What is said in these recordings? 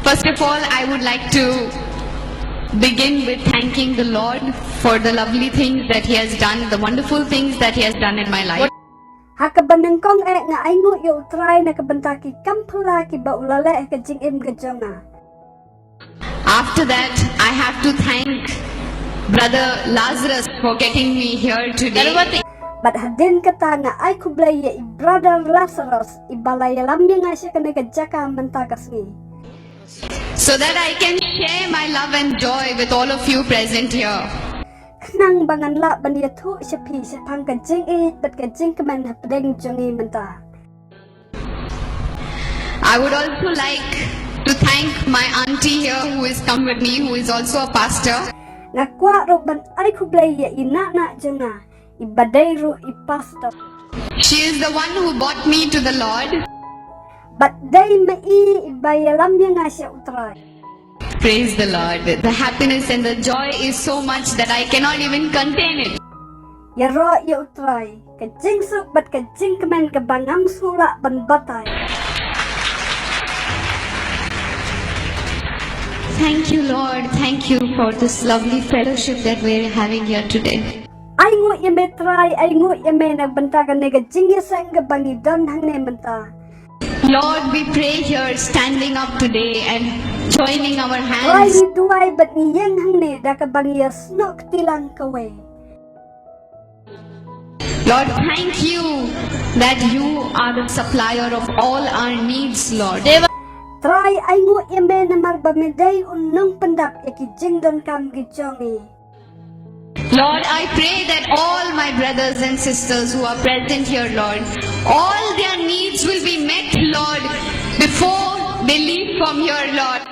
First of all, I would like to begin with thanking the Lord for the lovely things that He has done, the wonderful things that He has done in my life. Hakabanangkong nga ay ngu yu try na kabantaki kampula ki ba ulale ka jing im gajonga. After that, I have to thank Brother Lazarus for getting me here today. But hadin kata nga ay kublay ya i brother Lazarus ibalay lambi nga siya kanega jaka mentakas ni. So that I can share my love and joy with all of you present here. Nang bangan la bandia tu siya pi siya pang ka jing i bat ka jing kaman hapdeng jongi menta. I would also like to thank my auntie here who is come with me, who is also a pastor. Nga kwa ro ban ay kublay ya ina na jonga ibaday ro i pastor. She is the one who brought me to the Lord. But day mai ibaya lambi nga siya utray. Praise the Lord. The happiness and the joy is so much that I cannot even contain it. Ya ro ya utray ka jing su bat ka jing kaman ka bangam sula ban batay. Thank you, Lord. Thank you for this lovely fellowship that we're having here today. Ay ngu ya me try ay ngu ya me nagbantakan nega jing ya sang ka bangi don hang ne menta. Lord, we pray here standing up today and joining our Ay hands. ni duay bat ni yang hang ne da ka bangi ya snok tilang kawe. Lord, thank you that you are the supplier of all our needs, Lord. Try ay ngu ya me na marbameday unong pandap ya ki jing don kam ki jongi. Lord, I pray that all my brothers and sisters who are present here, Lord, all their needs will be met, Lord, before they leave from here, Lord.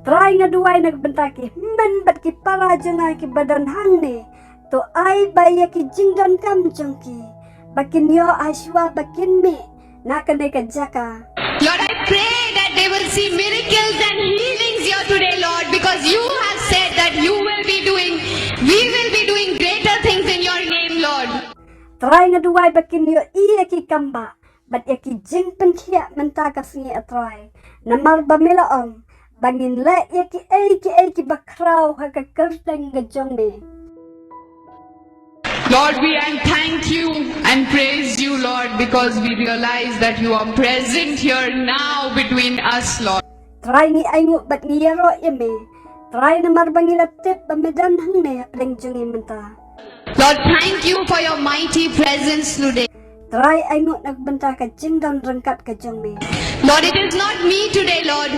Try nga duay nagbantaki man bat ki para jonga ki badan hang ne to ay baya ki jing don kam jongki. Bakin yo aswa bakin me na kane ka jaka. Lord, I pray that they will see miracles and healings here today, Lord, because you have said that we will be doing greater things in your name, Lord. Try nga duay bakin yo iya ki kamba, bat ya ki jing penkia mentakas ni atry. Namar bamilaong, bangin le ya ki bakraw hakakerteng gajong me. Lord, we thank you and praise you, Lord, because we realize that you are present here now between us, Lord. Try ni aingu bat ni yaro ya me. Try namar bangila tip bamedan hang ne apdeng jongi menta. Lord, thank you for your mighty presence today. Try aingu nagbanta ka jing don rengkat ka jong me. Lord, it is not me today, Lord.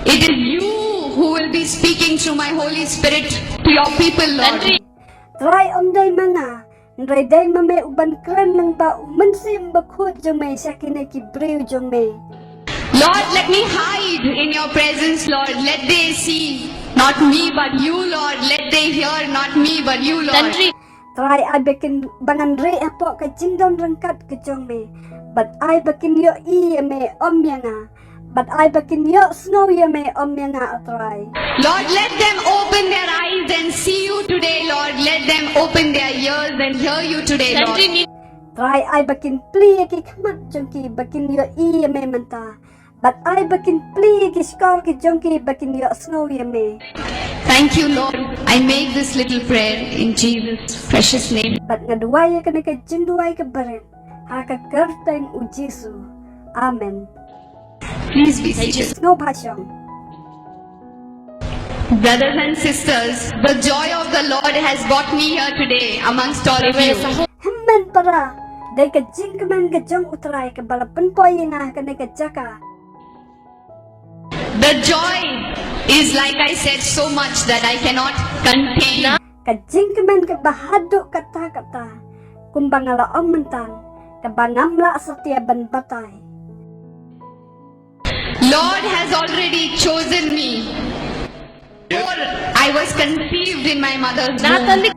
It is you who will be speaking through my Holy Spirit to your people, Lord. Try day mga. Nray day mame uban kren ng ba umansim bakut jong me sakine ki brew jong me. Lord, let me hide in your presence, Lord. Let they see not me but you, Lord. Let they hear not me but you, Lord. Try ay bakin bangan re apo ka jing don rengkat ka jong me. But ay bakin yo iya me omyanga. But I bakin yo snow ya me omyanga atry. Lord, let them open their eyes and see you today, Lord. Let them open their ears and hear you today, Lord. Try ay bakin pli ki khamat jongki bakin yo iya me menta. But I bakin pli ki skor ki jongki bakin yo snow ya me. Thank you, Lord. I make this little prayer in Jesus' precious name. But nga duwaya ka na ka jing duway ka barin. Haka kerteng U JIsu. Amen. Please be seated. No passion. Brothers and sisters, the joy of the Lord has brought me here today amongst all of you. Hemmen para. Day ka jing kaman ka jong utray ka balapan po nga ka na ka jaka. The joy is, like I said, so much that I cannot contain. Kajing kaman ka bahado kata-kata. Kumbangalaong mentan. Kabangamla sa tiyaban batay. Lord has already chosen me. Before I was conceived in my mother's womb.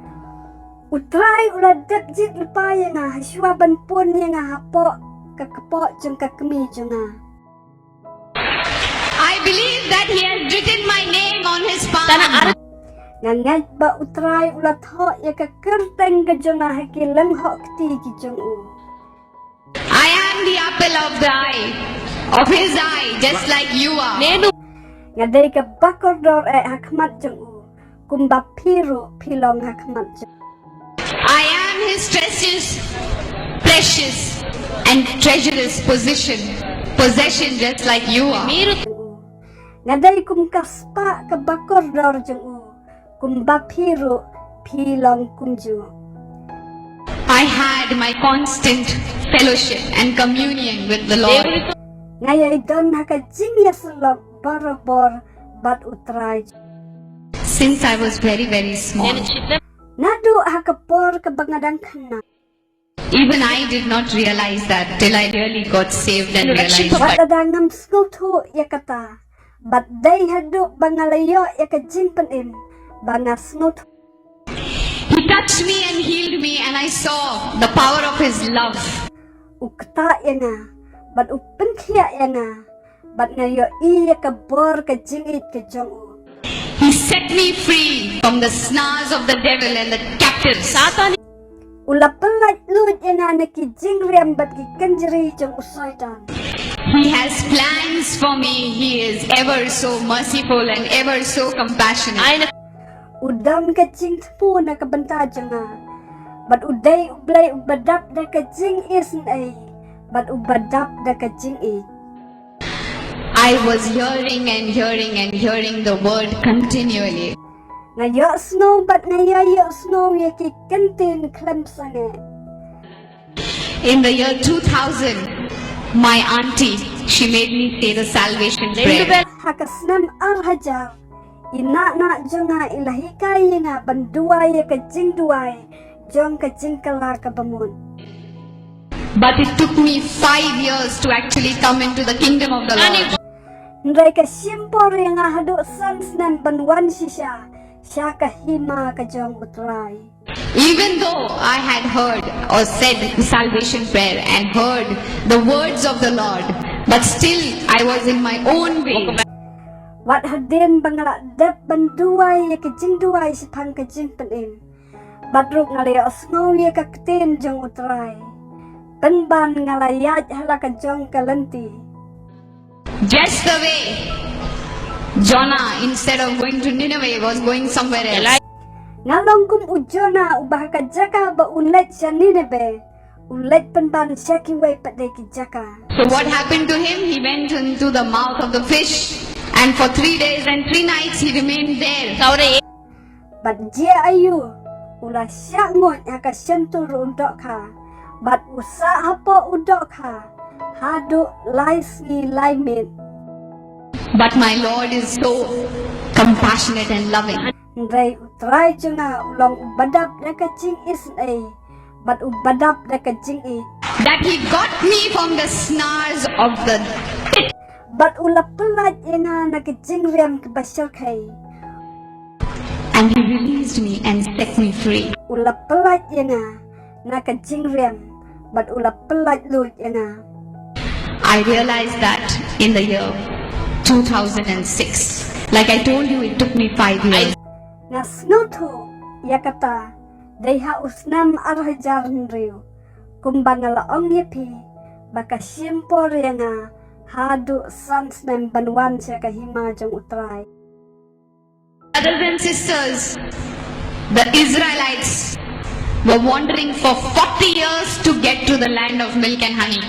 Utray uladak jit lupaya nga haswaban pun nga hapo kakapo jeng kakami nga. I believe that He has written my name on His palm. Ngangay ba utray ulat ho ya kakerteng ka jeng nga hakilang ho kti ki jeng u. I am the apple of the eye, of his eye, just like you are. Ngadai ka bakor dor hakmat jeng u. Kumba piru pilong hakmat jeng. I am his precious and treacherous possession just like you are. Ngadai kum kaspa ka bakor dor jeng u. Kumba piru pilong kumju. I had my constant fellowship and communion with the Lord. Ngayai don haka jingya selok barabor bat utrai. Since I was very, very small. Nadu haka por ka bangadang kana. Even I did not realize that till I really got saved and realized Bat that. adangam skutu yakata. Bat day hadu bangalayo yaka jingpanim. Banga snutu. He touched me and healed me, and I saw the power of his love. Ukta yana. Bat upenkia yana. Bat ngayo iya ka bor ka jingit ka jongu. He set me free from the snares of the devil and the captives. Ula pelat lut yana naki jingriam bat ki kanjiri jong usaitan. He has plans for me. He is ever so merciful and ever so compassionate. Udam ka jing tpu na ka banta janga. Bat uday ublay ubadap da ka jing isn ay. Bat ubadap da ka jing i. I was hearing the word continually. Ngayo snow bat ngayo snow yaki kantin klemsange. In the year 2000, my auntie, she made me say the salvation prayer. Hakasnam arhajar. Ina na jonga ilahikay nga banduay ka jing duay. Jong ka jing kala ka bamun. But it took me 5 years to actually come into the kingdom of the Lord. Ndray ka simpor nga hadu sans nam banwan siya. Siya ka hima ka jong utray. Even though I had heard or said the salvation prayer and heard the words of the Lord, but still I was in my own way. Wat hadin bangala dep banduay ka jing duay si pang ka jing panin. Badruk ngalaya snow ya ka ktin jong utray. Penban ngalayat hala ka jong kalanti. Just the way Jonah, instead of going to Nineveh, was going somewhere else. Ngalong kum ujona ubah ka jaka ba ulet siya Nineveh. Ulet penban siya kiway padai ki jaka. So what happened to him? He went into the mouth of the fish, and for 3 days and 3 nights he remained there. Bat jia ayu ula siya ngon haka sentur undok ka. Bat usa hapo undok ka. Hadu laisi laimin. But my Lord is so compassionate and loving. Ndray utray junga ulong ubadap na ka jing isnay. Bat ubadap na ka jing i. That he got me from the snares of the pit. Bat ula pelat ina na ka jing riam ka basyal kay. And he released me and set me free. Ula pelat ina na ka jing riam. Bat ula pelat lut ina. I realized that in the year 2006. Like I told you, it took me 5 years. Nga snutu yakata dayha usnam arhajar nriu. Kumbangala ong yepi baka simpor nga hadu sans nem banwan siya kahima jong utray. Brothers and sisters, the Israelites were wandering for 40 years to get to the land of milk and honey.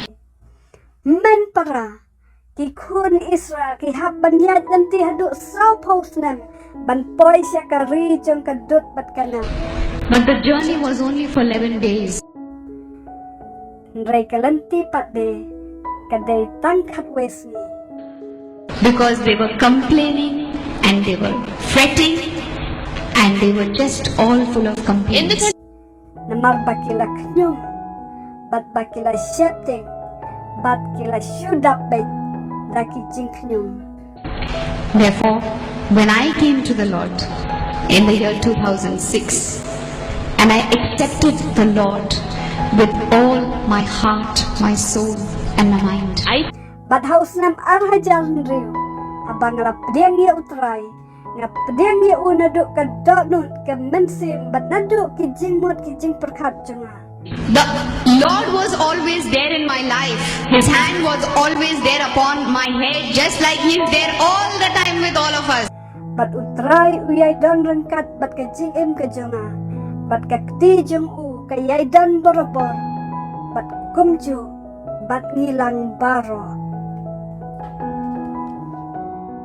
Men para ki kun Israel ki habban yad nanti hadu saw post nem ban poy siya ka rijong kadut bat kana. But the journey was only for 11 days. Nray kalanti pat de kaday tangkat wesni. Because they were complaining and they were fretting and they were just all full of complaints. Namar bakila knyum bat bakila shepting bat kila shudap bet daki jinknyum. Therefore, when I came to the Lord in the year 2006 and I accepted the Lord with all my heart, my soul and my mind, Bat haus nam arhajar nriu abang la pediang ye utrai nga pediang ye unaduk ka donut ka mensim bat naduk ki jingmut ki jing perkat junga. the Lord was always there in my life. His hand was always there upon my head, just like He is there all the time with all of us. Bat utray uyay dan rengkat bat ka jingim ka jonga. Bat ka kti jong kayay dan borobor. Bat kumju bat ngilang baro.